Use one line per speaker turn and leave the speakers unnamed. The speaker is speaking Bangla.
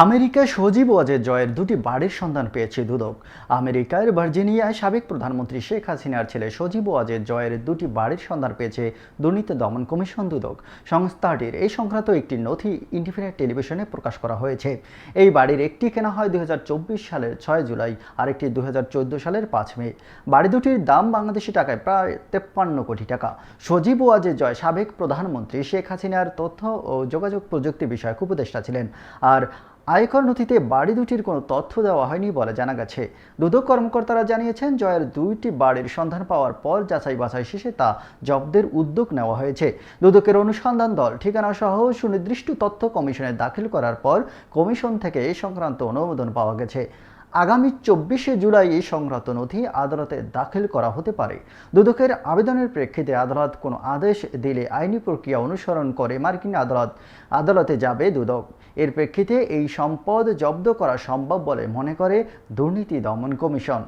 আমেরিকায় সজীব ওয়াজেদ জয়ের দুটি বাড়ির সন্ধান পেয়েছে দুদক। আমেরিকার ভার্জিনিয়ায় সাবেক প্রধানমন্ত্রী শেখ হাসিনার ছেলে সজীব ওয়াজেদ জয়ের দুটি বাড়ির সন্ধান পেয়েছে দুর্নীতি দমন কমিশন দুদক। সংস্থাটির এই সংক্রান্ত একটি নথি ইন্ডিপেন্ডেন্ট টেলিভিশনে প্রকাশ করা হয়েছে। এই বাড়ির একটি কেনা হয় 2024 সালের 6 জুলাই, আরেকটি 2014 সালের 5 মে। বাড়ি দুটির দাম বাংলাদেশি টাকায় প্রায় 53 কোটি টাকা। সজীব ওয়াজেদ জয় সাবেক প্রধানমন্ত্রী শেখ হাসিনার তথ্য ও যোগাযোগ প্রযুক্তি বিষয়ক উপদেষ্টা ছিলেন। আর আয়কর নথিতে বাড়ি দুটির কোনো তথ্য দেওয়া হয়নি বলে জানা গেছে। দুদক কর্মকর্তারা জানিয়েছেন, জয়ের দুইটি বাড়ির সন্ধান পাওয়ার পর যাচাই বাছাই শেষে তা জব্দের উদ্যোগ নেওয়া হয়েছে। দুদকের অনুসন্ধান দল ঠিকানা সহ সুনির্দিষ্ট তথ্য কমিশনে দাখিল করার পর কমিশন থেকে এই সংক্রান্ত অনুমোদন পাওয়া গেছে। আগামী 24শে জুলাই এই সংক্রান্ত নথি আদালতে দাখিল করা হতে পারে। দুদকের আবেদনের প্রেক্ষিতে আদালত কোনো আদেশ দিলে আইনি প্রক্রিয়া অনুসরণ করে মার্কিন আদালতে যাবে দুদক। এর প্রেক্ষিতে এই সম্পদ জব্দ করা সম্ভব বলে মনে করে দুর্নীতি দমন কমিশন।